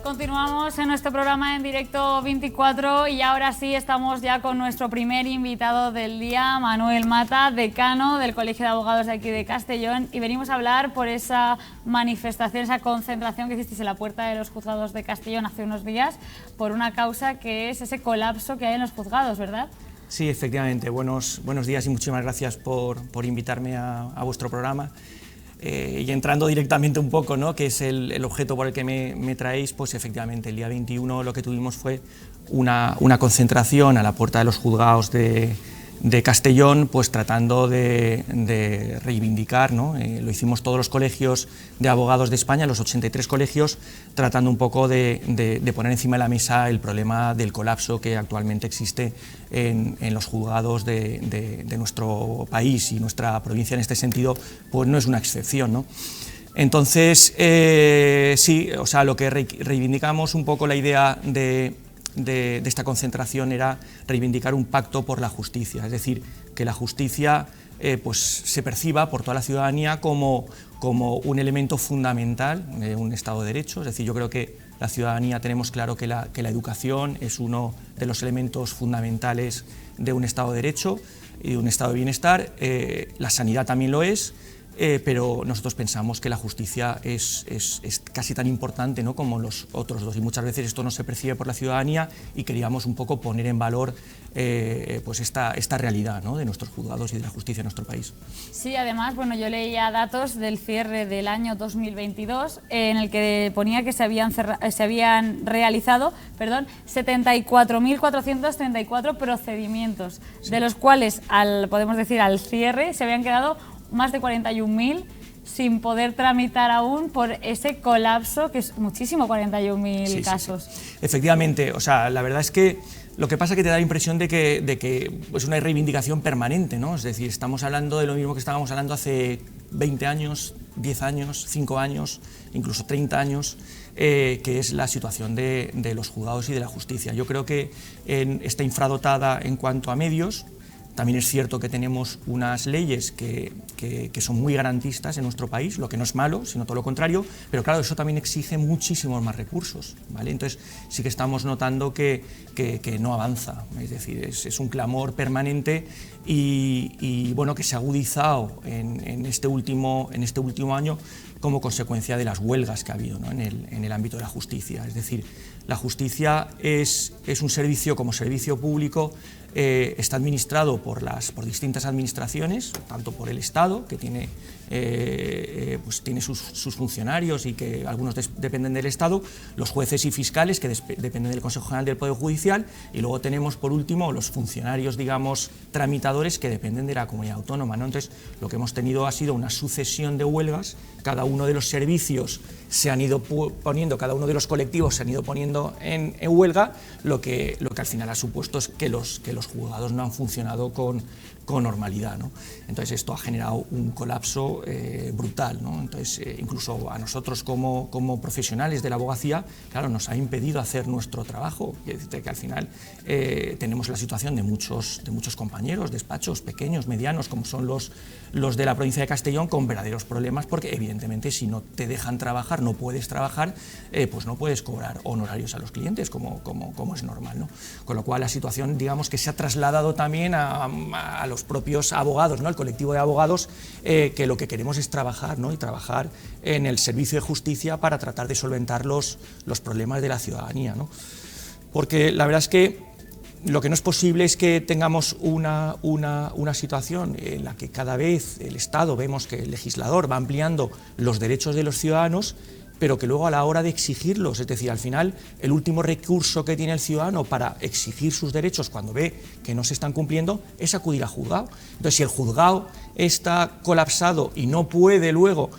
Continuamos en nuestro programa en directo 24 y ahora sí estamos ya con nuestro primer invitado del día, Manuel Mata, decano del Colegio de Abogados de aquí de Castellón, y venimos a hablar por esa manifestación, esa concentración que hicisteis en la puerta de los juzgados de Castellón hace unos días por una causa que es ese colapso que hay en los juzgados, ¿verdad? Sí, efectivamente. Buenos días y muchísimas gracias por invitarme a vuestro programa. Y entrando directamente un poco, ¿no?, que es el objeto por el que me traéis, pues efectivamente el día 21 lo que tuvimos fue una concentración a la puerta de los juzgados de Castellón, pues tratando de reivindicar, ¿no? Lo hicimos todos los colegios de abogados de España, los 83 colegios, tratando un poco de poner encima de la mesa el problema del colapso que actualmente existe en los juzgados de nuestro país, y nuestra provincia en este sentido pues no es una excepción, ¿no? Entonces, sí, o sea, lo que reivindicamos un poco, la idea de esta concentración era reivindicar un pacto por la justicia, es decir, que la justicia pues se perciba por toda la ciudadanía como un elemento fundamental de un Estado de Derecho. Es decir, yo creo que la ciudadanía tenemos claro que la educación es uno de los elementos fundamentales de un Estado de Derecho y de un Estado de bienestar. La sanidad también lo es. Pero nosotros pensamos que la justicia es casi tan importante, ¿no?, como los otros dos, y muchas veces esto no se percibe por la ciudadanía, y queríamos un poco poner en valor pues esta realidad, ¿no?, de nuestros juzgados y de la justicia en nuestro país. Sí, además, bueno, yo leía datos del cierre del año 2022 en el que ponía que se habían realizado 74.434 procedimientos, sí, de los cuales, podemos decir, al cierre se habían quedado más de 41.000 sin poder tramitar aún por ese colapso, que es muchísimo, 41.000 casos. Sí. Efectivamente, o sea, la verdad es que lo que pasa es que te da la impresión de que es una reivindicación permanente, ¿no? Es decir, estamos hablando de lo mismo que estábamos hablando hace 20 años, 10 años, 5 años, incluso 30 años, que es la situación de los juzgados y de la justicia. Yo creo que está infradotada en cuanto a medios. También es cierto que tenemos unas leyes que son muy garantistas en nuestro país, lo que no es malo, sino todo lo contrario, pero claro, eso también exige muchísimos más recursos, ¿vale? Entonces sí que estamos notando que no avanza, es decir, es un clamor permanente y bueno, que se ha agudizado en este último año como consecuencia de las huelgas que ha habido, ¿no?, en el ámbito de la justicia. Es decir, la justicia es un servicio, como servicio público, está administrado por distintas administraciones, tanto por el Estado, que tiene sus funcionarios y que algunos dependen del Estado, los jueces y fiscales, que dependen del Consejo General del Poder Judicial, y luego tenemos, por último, los funcionarios, digamos, tramitadores, que dependen de la comunidad autónoma, ¿no? Entonces, lo que hemos tenido ha sido una sucesión de huelgas. Cada uno de los servicios se han ido poniendo, cada uno de los colectivos se han ido poniendo en huelga, lo que al final ha supuesto es que los juzgados no han funcionado con normalidad, ¿no? Entonces esto ha generado un colapso brutal, ¿no? Entonces incluso a nosotros como profesionales de la abogacía, claro, nos ha impedido hacer nuestro trabajo. Quiere decir que al final tenemos la situación de muchos compañeros, despachos pequeños, medianos, como son los de la provincia de Castellón, con verdaderos problemas, porque evidentemente si no te dejan trabajar, no puedes trabajar, pues no puedes cobrar honorarios a los clientes, como es normal, ¿no? Con lo cual la situación, digamos, que se ha trasladado también a los propios abogados, ¿no?, el colectivo de abogados, que lo que queremos es trabajar, ¿no?, y trabajar en el servicio de justicia para tratar de solventar los problemas de la ciudadanía, ¿no? Porque la verdad es que lo que no es posible es que tengamos una situación en la que cada vez el Estado, vemos que el legislador va ampliando los derechos de los ciudadanos, pero que luego a la hora de exigirlos, es decir, al final el último recurso que tiene el ciudadano para exigir sus derechos cuando ve que no se están cumpliendo es acudir al juzgado. Entonces, si el juzgado está colapsado y no puede luego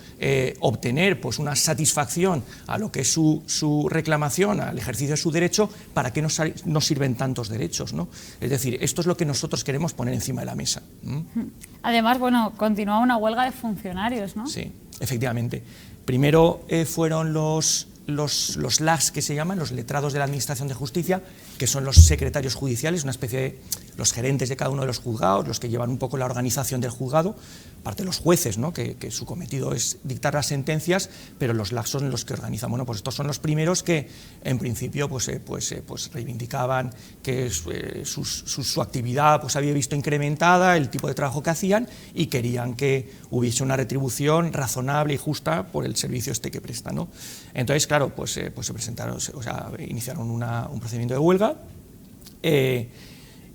obtener pues una satisfacción a lo que es su reclamación, al ejercicio de su derecho, ¿para qué nos sirven tantos derechos, ¿no? Es decir, esto es lo que nosotros queremos poner encima de la mesa. Además, bueno, continúa una huelga de funcionarios, ¿no? Sí, efectivamente. Primero fueron los LAS, que se llaman, los letrados de la Administración de Justicia, que son los secretarios judiciales, una especie de los gerentes de cada uno de los juzgados, los que llevan un poco la organización del juzgado, aparte los jueces, ¿no? que su cometido es dictar las sentencias, pero los LAG son los que organizan. Bueno, pues estos son los primeros que en principio pues reivindicaban que su actividad pues había visto incrementada, el tipo de trabajo que hacían, y querían que hubiese una retribución razonable y justa por el servicio que prestan, ¿no? Entonces, claro, pues se presentaron, iniciaron un procedimiento de huelga.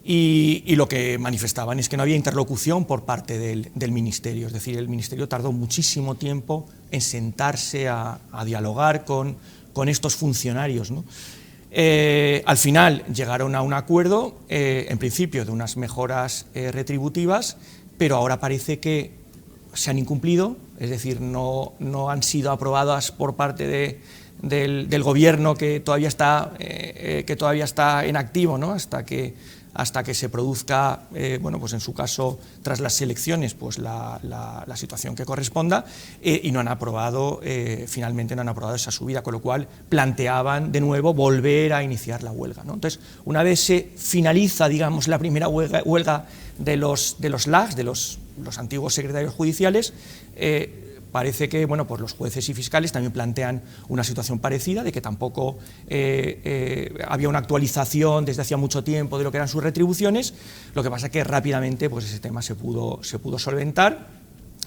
Y lo que manifestaban es que no había interlocución por parte del Ministerio, es decir, el Ministerio tardó muchísimo tiempo en sentarse a dialogar con estos funcionarios, ¿no? Al final llegaron a un acuerdo, en principio de unas mejoras retributivas, pero ahora parece que se han incumplido, es decir, no han sido aprobadas por parte del gobierno que todavía está en activo, ¿no? hasta que se produzca, bueno, pues en su caso, tras las elecciones, pues la situación que corresponda, y no han aprobado, finalmente no han aprobado esa subida, con lo cual planteaban de nuevo volver a iniciar la huelga, ¿no? Entonces, una vez se finaliza, digamos, la primera huelga de los LAGs, de los antiguos secretarios judiciales, parece que, bueno, pues los jueces y fiscales también plantean una situación parecida, de que tampoco había una actualización desde hacía mucho tiempo de lo que eran sus retribuciones. Lo que pasa es que rápidamente pues ese tema se pudo solventar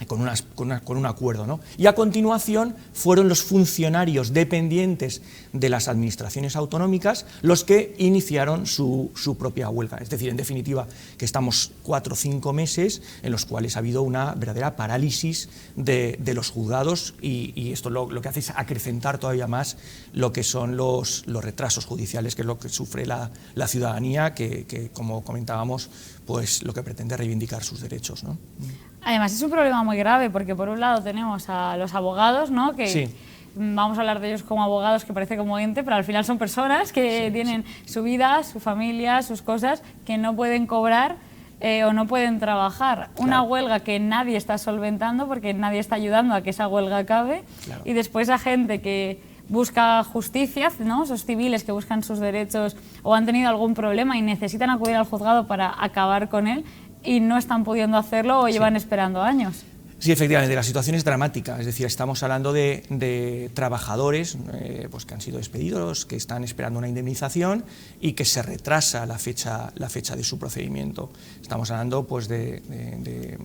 con un acuerdo, ¿no? Y a continuación fueron los funcionarios dependientes de las administraciones autonómicas los que iniciaron su propia huelga. Es decir, en definitiva, que estamos 4 o 5 meses en los cuales ha habido una verdadera parálisis de los juzgados, y esto lo que hace es acrecentar todavía más lo que son los retrasos judiciales, que es lo que sufre la ciudadanía, que como comentábamos, pues lo que pretende reivindicar sus derechos, ¿no? Además es un problema muy grave, porque por un lado tenemos a los abogados, ¿no? Que sí, vamos a hablar de ellos como abogados, que parece como ente, pero al final son personas que tienen su vida, su familia, sus cosas, que no pueden cobrar o no pueden trabajar. Claro. Una huelga que nadie está solventando, porque nadie está ayudando a que esa huelga acabe. Claro. Y después a gente que busca justicia, ¿no? Esos civiles que buscan sus derechos o han tenido algún problema y necesitan acudir al juzgado para acabar con él, y no están pudiendo hacerlo o llevan esperando años. Sí, efectivamente, la situación es dramática, es decir, estamos hablando de trabajadores pues que han sido despedidos, que están esperando una indemnización y que se retrasa la fecha de su procedimiento. Estamos hablando pues de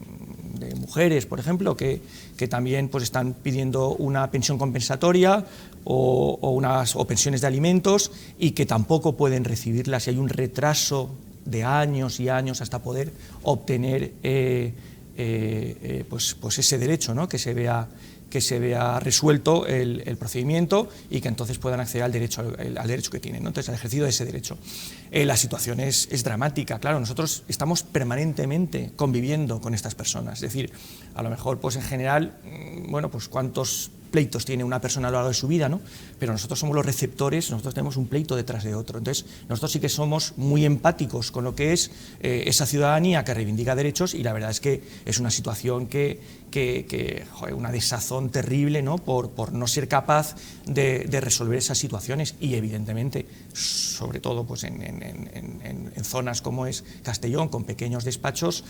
mujeres, por ejemplo, que también pues están pidiendo una pensión compensatoria o pensiones de alimentos, y que tampoco pueden recibirlas, y hay un retraso de años y años hasta poder obtener pues ese derecho, ¿no? que se vea resuelto el procedimiento, y que entonces puedan acceder al derecho que tienen, ¿no? Entonces, al ejercicio de ese derecho. La situación es dramática, claro, nosotros estamos permanentemente conviviendo con estas personas, es decir, a lo mejor pues en general, bueno, pues cuántos pleitos tiene una persona a lo largo de su vida, ¿no? Pero nosotros somos los receptores, nosotros tenemos un pleito detrás de otro. Entonces, nosotros sí que somos muy empáticos con lo que es esa ciudadanía que reivindica derechos, y la verdad es que es una situación joder, una desazón terrible, ¿no? por no ser capaz de resolver esas situaciones, y evidentemente, sobre todo pues en zonas como es Castellón, con pequeños despachos,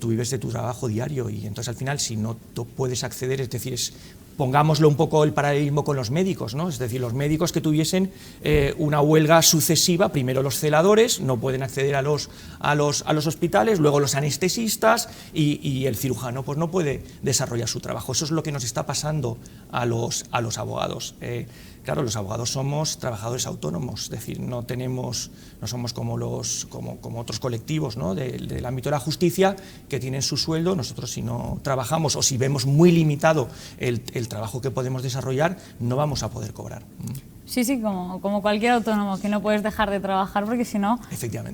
tú vives de tu trabajo diario, y entonces al final, si no puedes acceder, es decir, pongámoslo un poco el paralelismo con los médicos, ¿no? Es decir, los médicos que tuviesen una huelga sucesiva, primero los celadores no pueden acceder a los hospitales, luego los anestesistas, y el cirujano pues no puede desarrollar su trabajo. Eso es lo que nos está pasando a los abogados. Claro, los abogados somos trabajadores autónomos, es decir, no somos como otros colectivos, ¿no? del ámbito de la justicia, que tienen su sueldo. Nosotros, si no trabajamos o si vemos muy limitado el trabajo que podemos desarrollar, no vamos a poder cobrar. Sí, como cualquier autónomo, que no puedes dejar de trabajar porque si no,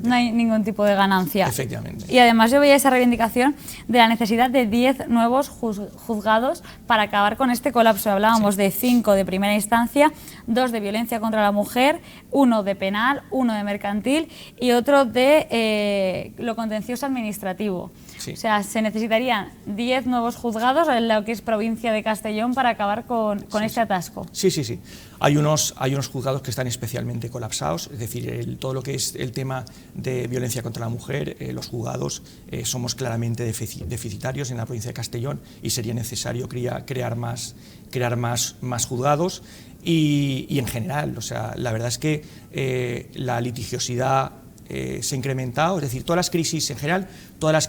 no hay ningún tipo de ganancia. Efectivamente. Y además yo veía esa reivindicación de la necesidad de 10 nuevos juzgados para acabar con este colapso. Hablábamos de 5 de primera instancia, 2 de violencia contra la mujer, 1 de penal, 1 de mercantil y otro de lo contencioso administrativo. Sí. O sea, se necesitarían 10 nuevos juzgados en lo que es provincia de Castellón para acabar con este atasco. Sí. Hay unos juzgados que están especialmente colapsados, es decir, todo lo que es el tema de violencia contra la mujer, los juzgados somos claramente deficitarios en la provincia de Castellón y sería necesario crear más juzgados y en general, o sea, la verdad es que la litigiosidad se ha incrementado, es decir, todas las crisis en general, todas las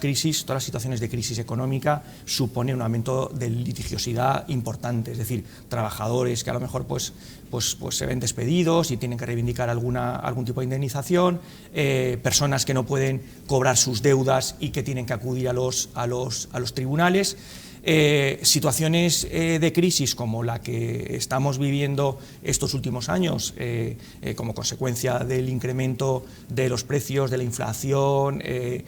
situaciones de crisis económica suponen un aumento de litigiosidad importante, es decir, trabajadores que a lo mejor pues se ven despedidos y tienen que reivindicar algún tipo de indemnización, personas que no pueden cobrar sus deudas y que tienen que acudir a los tribunales. Situaciones de crisis como la que estamos viviendo estos últimos años, como consecuencia del incremento de los precios, de la inflación, el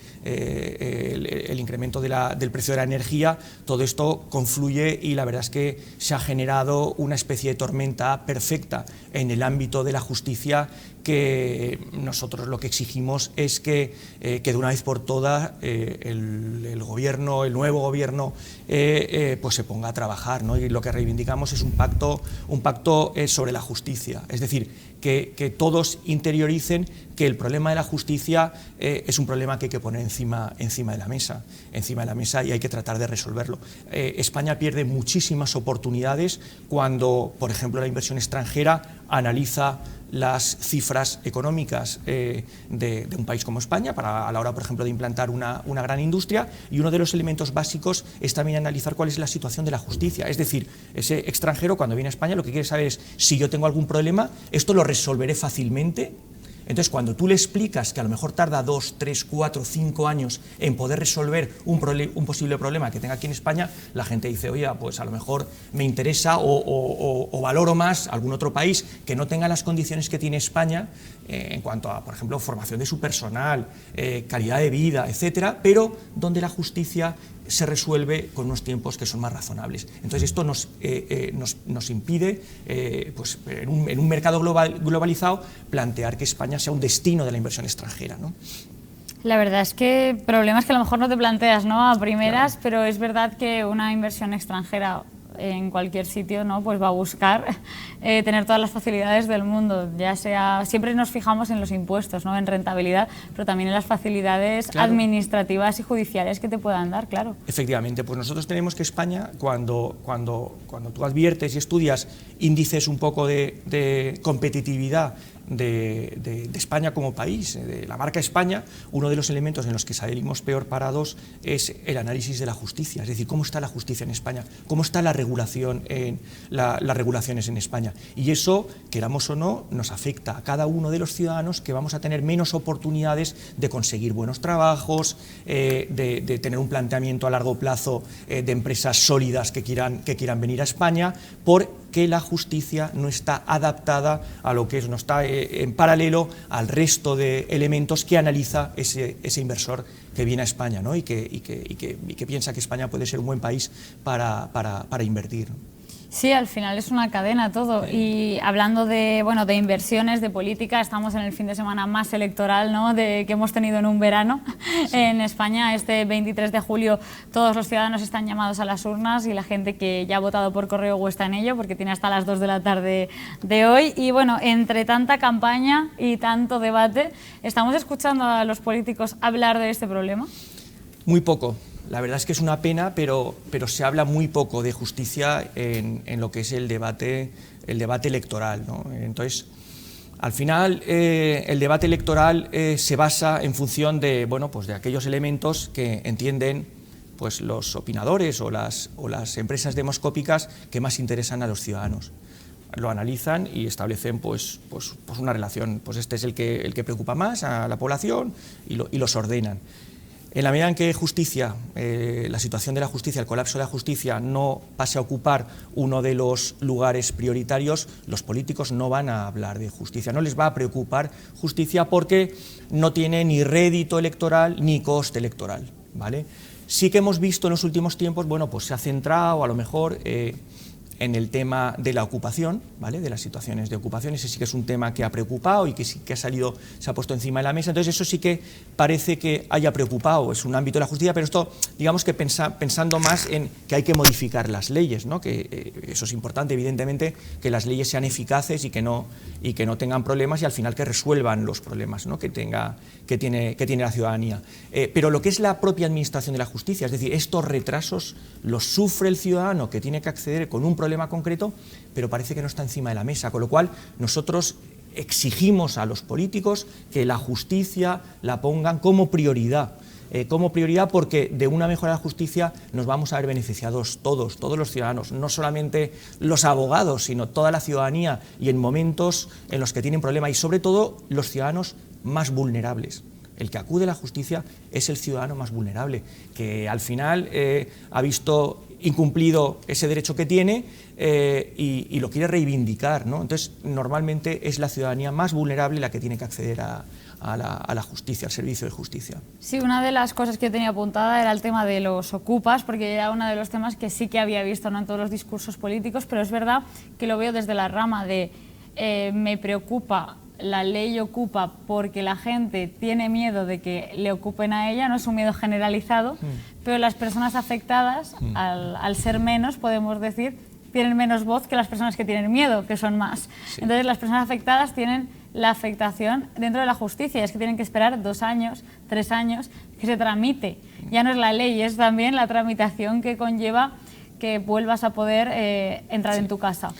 incremento del precio de la energía, todo esto confluye y la verdad es que se ha generado una especie de tormenta perfecta en el ámbito de la justicia, que nosotros lo que exigimos es que de una vez por todas el nuevo gobierno pues se ponga a trabajar, ¿no? Y lo que reivindicamos es un pacto sobre la justicia, es decir, que todos interioricen que el problema de la justicia es un problema que hay que poner encima de la mesa y hay que tratar de resolverlo. España pierde muchísimas oportunidades cuando, por ejemplo, la inversión extranjera analiza las cifras económicas de un país como España a la hora, por ejemplo, de implantar una gran industria, y uno de los elementos básicos es también analizar cuál es la situación de la justicia. Es decir, ese extranjero cuando viene a España lo que quiere saber es si yo tengo algún problema, esto lo resolveré fácilmente. Entonces, cuando tú le explicas que a lo mejor tarda 2, 3, 4, 5 años en poder resolver un posible problema que tenga aquí en España, la gente dice, oye, pues a lo mejor me interesa o valoro más algún otro país que no tenga las condiciones que tiene España en cuanto a, por ejemplo, formación de su personal, calidad de vida, etcétera, pero donde la justicia se resuelve con unos tiempos que son más razonables. Entonces esto nos impide, pues, en un mercado globalizado, plantear que España sea un destino de la inversión extranjera, ¿no? La verdad es que problemas que a lo mejor no te planteas, ¿no?, a primeras, claro. Pero es verdad que una inversión extranjera en cualquier sitio, ¿no?, pues va a buscar tener todas las facilidades del mundo, ya sea, siempre nos fijamos en los impuestos, ¿no?, en rentabilidad, pero también en las facilidades, claro, administrativas y judiciales que te puedan dar, claro. Efectivamente, pues nosotros tenemos que España, cuando tú adviertes y estudias índices un poco de competitividad de España como país, de la marca España, uno de los elementos en los que salimos peor parados es el análisis de la justicia, es decir, cómo está la justicia en España, cómo está la regulación las regulaciones en España, y eso, queramos o no, nos afecta a cada uno de los ciudadanos, que vamos a tener menos oportunidades de conseguir buenos trabajos, de tener un planteamiento a largo plazo de empresas sólidas que quieran venir a España, porque la justicia no está adaptada a lo que es, no está en paralelo al resto de elementos que analiza ese inversor que viene a España, ¿no?, y que piensa que España puede ser un buen país para invertir. Sí, al final es una cadena todo. Y hablando de inversiones, de política, estamos en el fin de semana más electoral, ¿no?, que hemos tenido en un verano. Sí. En España, este 23 de julio, todos los ciudadanos están llamados a las urnas, y la gente que ya ha votado por correo o está en ello, porque tiene hasta las 2 de la tarde de hoy. Y bueno, entre tanta campaña y tanto debate, ¿estamos escuchando a los políticos hablar de este problema? Muy poco. La verdad es que es una pena, pero se habla muy poco de justicia en lo que es el debate electoral, ¿no? Entonces, al final, el debate electoral se basa en función de, pues de aquellos elementos que entienden, pues, los opinadores o las empresas demoscópicas que más interesan a los ciudadanos. Lo analizan y establecen pues una relación, pues este es el que preocupa más a la población, y los ordenan. En la medida en que la situación de la justicia, el colapso de la justicia, no pase a ocupar uno de los lugares prioritarios, los políticos no van a hablar de justicia, no les va a preocupar justicia, porque no tiene ni rédito electoral ni coste electoral, ¿vale? Sí que hemos visto en los últimos tiempos, pues se ha centrado a lo mejor en el tema de la ocupación, ¿vale? De las situaciones de ocupación. Ese sí que es un tema que ha preocupado y que sí que ha salido, se ha puesto encima de la mesa. Entonces eso sí que parece que haya preocupado, es un ámbito de la justicia, pero esto, digamos que pensando más en que hay que modificar las leyes, ¿no? Que eso es importante, evidentemente, que las leyes sean eficaces y que no tengan problemas y al final que resuelvan los problemas, ¿no? que tiene la ciudadanía. Pero lo que es la propia administración de la justicia, es decir, estos retrasos los sufre el ciudadano que tiene que acceder con un problema concreto, pero parece que no está encima de la mesa, con lo cual nosotros exigimos a los políticos que la justicia la pongan como prioridad porque de una mejora de la justicia nos vamos a ver beneficiados todos los ciudadanos, no solamente los abogados, sino toda la ciudadanía y en momentos en los que tienen problemas y sobre todo los ciudadanos más vulnerables. El que acude a la justicia es el ciudadano más vulnerable, que al final ha visto incumplido ese derecho que tiene y lo quiere reivindicar, ¿no? Entonces, normalmente es la ciudadanía más vulnerable la que tiene que acceder a la justicia, al servicio de justicia. Sí, una de las cosas que yo tenía apuntada era el tema de los ocupas, porque era uno de los temas que sí que había visto, no en todos los discursos políticos, pero es verdad que lo veo desde la rama de me preocupa la ley ocupa porque la gente tiene miedo de que le ocupen a ella, no es un miedo generalizado, pero las personas afectadas, al ser menos, podemos decir, tienen menos voz que las personas que tienen miedo, que son más. Sí. Entonces las personas afectadas tienen la afectación dentro de la justicia, es que tienen que esperar 2 años, 3 años que se tramite. Ya no es la ley, es también la tramitación que conlleva que vuelvas a poder entrar en tu casa.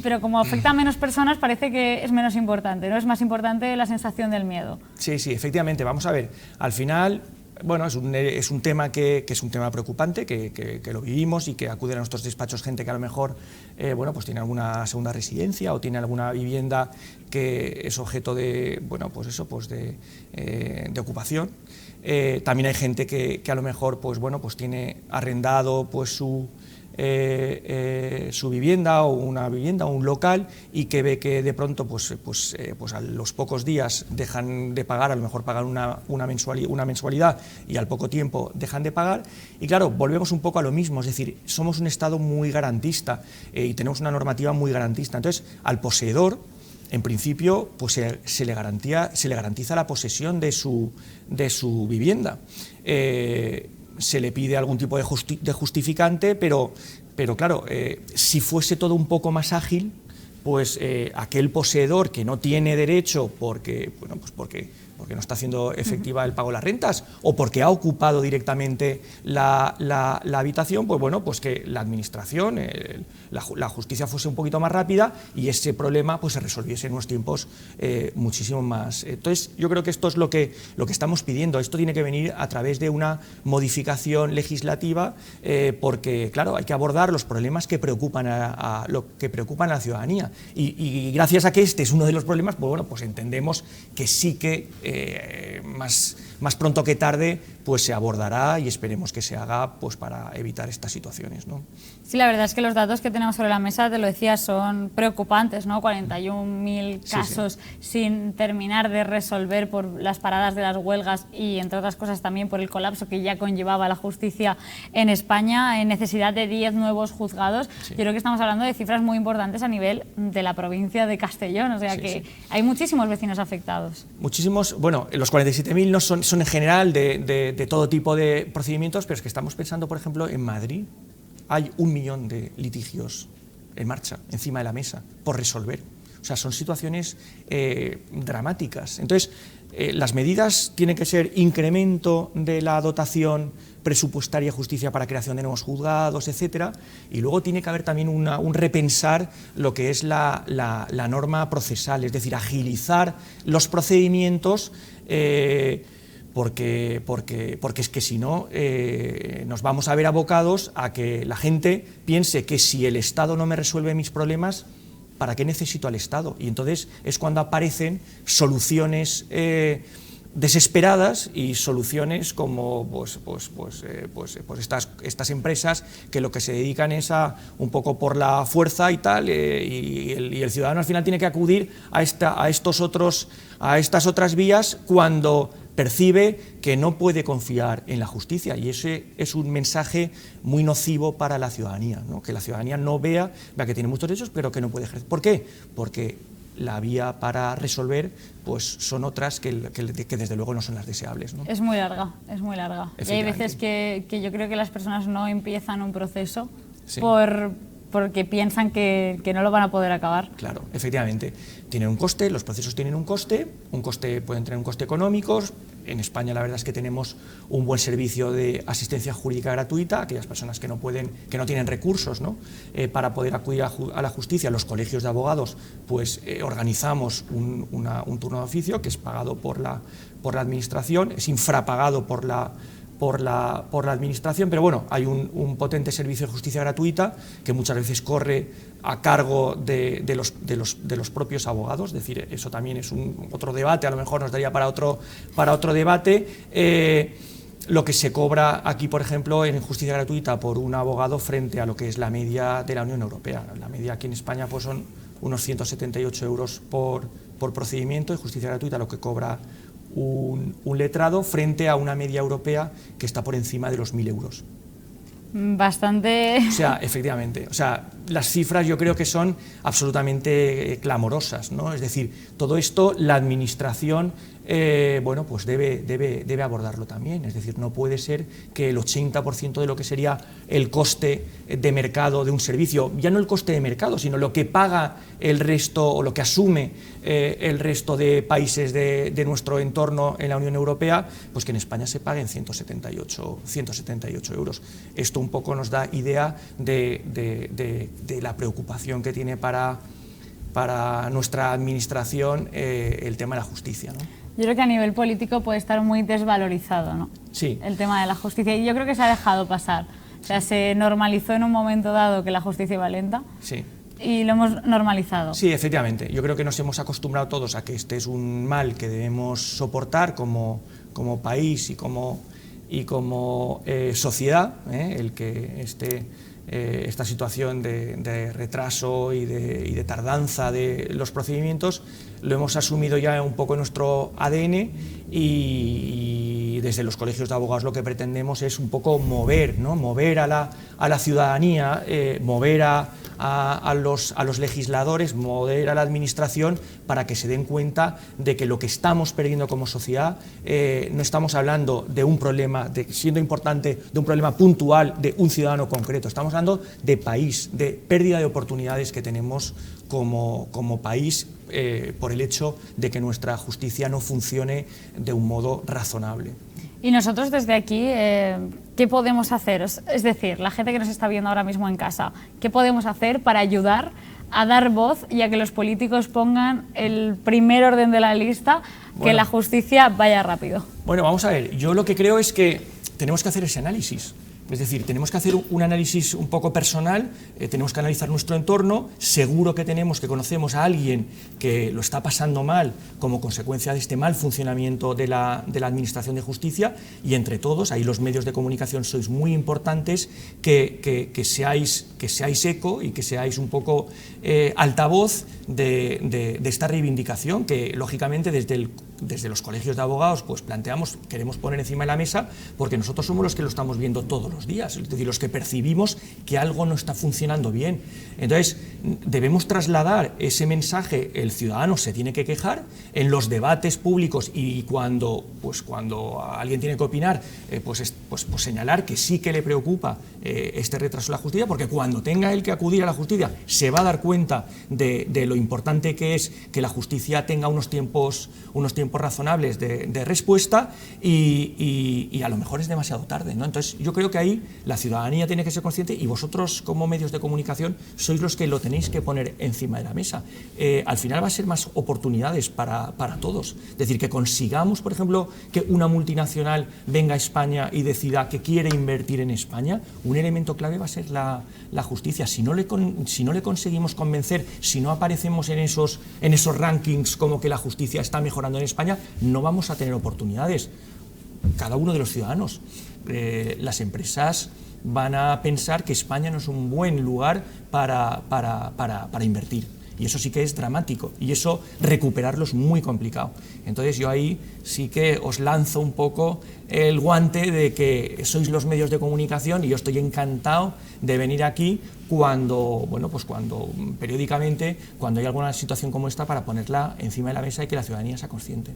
Pero como afecta a menos personas parece que es menos importante, ¿no? Es más importante la sensación del miedo. Sí, sí, efectivamente. Vamos a ver, al final, bueno, es un tema que es un tema preocupante, que lo vivimos y que acude a nuestros despachos gente que a lo mejor bueno, pues tiene alguna segunda residencia o tiene alguna vivienda que es objeto de, bueno, pues eso, pues de ocupación. También hay gente que a lo mejor pues, bueno, pues tiene arrendado pues, su vivienda o una vivienda o un local y que ve que de pronto pues a los pocos días dejan de pagar, a lo mejor pagan una mensualidad y al poco tiempo dejan de pagar y claro, volvemos un poco a lo mismo, es decir, somos un Estado muy garantista y tenemos una normativa muy garantista, entonces al poseedor en principio pues se le garantiza la posesión de su vivienda. Se le pide algún tipo de justificante, pero claro, si fuese todo un poco más ágil, pues aquel poseedor que no tiene derecho porque no está haciendo efectiva el pago de las rentas o porque ha ocupado directamente la habitación, pues bueno, pues que la administración, la justicia fuese un poquito más rápida y ese problema pues se resolviese en unos tiempos muchísimo más. Entonces yo creo que esto es lo que estamos pidiendo, esto tiene que venir a través de una modificación legislativa porque claro, hay que abordar los problemas que preocupan a la ciudadanía y gracias a que este es uno de los problemas, pues bueno, pues entendemos que sí que más pronto que tarde pues se abordará y esperemos que se haga pues para evitar estas situaciones, ¿no? Sí, la verdad es que los datos que tenemos sobre la mesa, te lo decía, son preocupantes, ¿no? 41.000 casos sin terminar de resolver por las paradas de las huelgas y, entre otras cosas, también por el colapso que ya conllevaba la justicia en España, en necesidad de 10 nuevos juzgados. Sí. Yo creo que estamos hablando de cifras muy importantes a nivel de la provincia de Castellón, o sea que hay muchísimos vecinos afectados. Muchísimos, bueno, los 47.000 no son en general de todo tipo de procedimientos, pero es que estamos pensando, por ejemplo, en Madrid. Hay 1 millón de litigios en marcha, encima de la mesa, por resolver. O sea, son situaciones dramáticas. Entonces, las medidas tienen que ser incremento de la dotación presupuestaria de justicia para creación de nuevos juzgados, etcétera, y luego tiene que haber también un repensar lo que es la norma procesal, es decir, agilizar los procedimientos porque es que si no nos vamos a ver abocados a que la gente piense que si el Estado no me resuelve mis problemas, ¿para qué necesito al Estado? Y entonces es cuando aparecen soluciones desesperadas y soluciones como estas empresas que lo que se dedican es a un poco por la fuerza y tal y el ciudadano al final tiene que acudir a estas otras vías cuando percibe que no puede confiar en la justicia, y ese es un mensaje muy nocivo para la ciudadanía, ¿no? Que la ciudadanía no vea que tiene muchos derechos pero que no puede ejercer. ¿Por qué? Porque la vía para resolver pues son otras que desde luego no son las deseables, ¿no? Es muy larga, es muy larga. Y hay veces que yo creo que las personas no empiezan un proceso porque piensan que no lo van a poder acabar. Claro, efectivamente. Tienen un coste, los procesos tienen un coste pueden tener un coste económico. En España la verdad es que tenemos un buen servicio de asistencia jurídica gratuita a aquellas personas que no tienen recursos, ¿no? Para poder acudir a la justicia. Los colegios de abogados pues organizamos un turno de oficio que es pagado por la administración, es infrapagado por la administración, pero bueno, hay un potente servicio de justicia gratuita que muchas veces corre a cargo de los propios abogados. Es decir, eso también es otro debate, a lo mejor nos daría para otro debate. Lo que se cobra aquí, por ejemplo, en justicia gratuita por un abogado frente a lo que es la media de la Unión Europea. La media aquí en España pues son unos 178 euros por procedimiento, y justicia gratuita lo que cobra un letrado, frente a una media europea que está por encima de los 1.000 euros. Bastante... O sea, efectivamente, las cifras yo creo que son absolutamente clamorosas, ¿no? Es decir, todo esto la administración bueno, pues debe abordarlo también. Es decir, no puede ser que el 80% de lo que sería el coste de mercado de un servicio, ya no el coste de mercado, sino lo que paga el resto o lo que asume el resto de países de nuestro entorno en la Unión Europea, pues que en España se paguen 178 euros. Esto un poco nos da idea de la preocupación que tiene para nuestra administración el tema de la justicia, ¿no? Yo creo que a nivel político puede estar muy desvalorizado, ¿no? Sí. El tema de la justicia, y yo creo que se ha dejado pasar. O sea, se normalizó en un momento dado que la justicia iba lenta. Sí. Y lo hemos normalizado. Sí, efectivamente. Yo creo que nos hemos acostumbrado todos a que este es un mal que debemos soportar como país y como sociedad, el que esta situación de retraso y de tardanza de los procedimientos lo hemos asumido ya un poco en nuestro ADN, y desde los colegios de abogados lo que pretendemos es un poco mover a la ciudadanía, mover a los legisladores, mover a la administración para que se den cuenta de que lo que estamos perdiendo como sociedad, no estamos hablando de un problema, siendo importante, de un problema puntual de un ciudadano concreto, estamos hablando de país, de pérdida de oportunidades que tenemos como país por el hecho de que nuestra justicia no funcione de un modo razonable. Y nosotros desde aquí, ¿qué podemos hacer? Es decir, la gente que nos está viendo ahora mismo en casa, ¿qué podemos hacer para ayudar a dar voz y a que los políticos pongan el primer orden de la lista, que la justicia vaya rápido? Bueno, vamos a ver, yo lo que creo es que tenemos que hacer ese análisis. Es decir, tenemos que hacer un análisis un poco personal, tenemos que analizar nuestro entorno. Seguro que conocemos a alguien que lo está pasando mal como consecuencia de este mal funcionamiento de la Administración de Justicia, y entre todos, ahí los medios de comunicación sois muy importantes, que seáis eco y que seáis un poco altavoz de esta reivindicación que, lógicamente, desde los colegios de abogados pues queremos poner encima de la mesa, porque nosotros somos los que lo estamos viendo todos los días, es decir, los que percibimos que algo no está funcionando bien. Entonces, debemos trasladar ese mensaje. El ciudadano se tiene que quejar en los debates públicos, y cuando alguien tiene que opinar, pues señalar que sí que le preocupa este retraso de la justicia, porque cuando tenga él que acudir a la justicia se va a dar cuenta de lo importante que es que la justicia tenga unos tiempos razonables de respuesta, y a lo mejor es demasiado tarde, ¿no? Entonces, yo creo que ahí la ciudadanía tiene que ser consciente, y vosotros como medios de comunicación sois los que lo tenéis que poner encima de la mesa. Al final va a ser más oportunidades para todos. Es decir, que consigamos, por ejemplo, que una multinacional venga a España y decida que quiere invertir en España. Un elemento clave va a ser la justicia. Si no le conseguimos convencer, si no aparecemos en esos rankings como que la justicia está mejorando en España, no vamos a tener oportunidades. Cada uno de los ciudadanos, las empresas van a pensar que España no es un buen lugar para invertir. y eso sí que es dramático, y eso recuperarlo es muy complicado. Entonces yo ahí sí que os lanzo un poco el guante de que sois los medios de comunicación y yo estoy encantado de venir aquí cuando, bueno, pues cuando periódicamente, cuando hay alguna situación como esta, para ponerla encima de la mesa y que la ciudadanía sea consciente.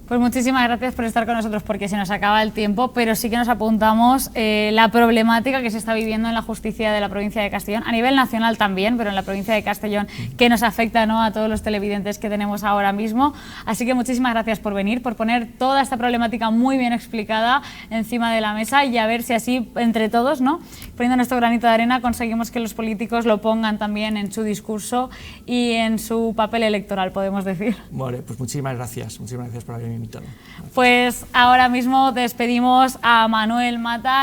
Pues muchísimas gracias por estar con nosotros, porque se nos acaba el tiempo, pero sí que nos apuntamos la problemática que se está viviendo en la justicia de la provincia de Castellón, a nivel nacional también, pero en la provincia de Castellón, que nos afecta, ¿no?, a todos los televidentes que tenemos ahora mismo. Así que muchísimas gracias por venir, por poner toda esta problemática muy bien explicada encima de la mesa, y a ver si así, entre todos, ¿no?, poniendo nuestro granito de arena, conseguimos que los políticos lo pongan también en su discurso y en su papel electoral, podemos decir. Vale, pues muchísimas gracias por haberme invitado. Pues ahora mismo despedimos a Manuel Mata.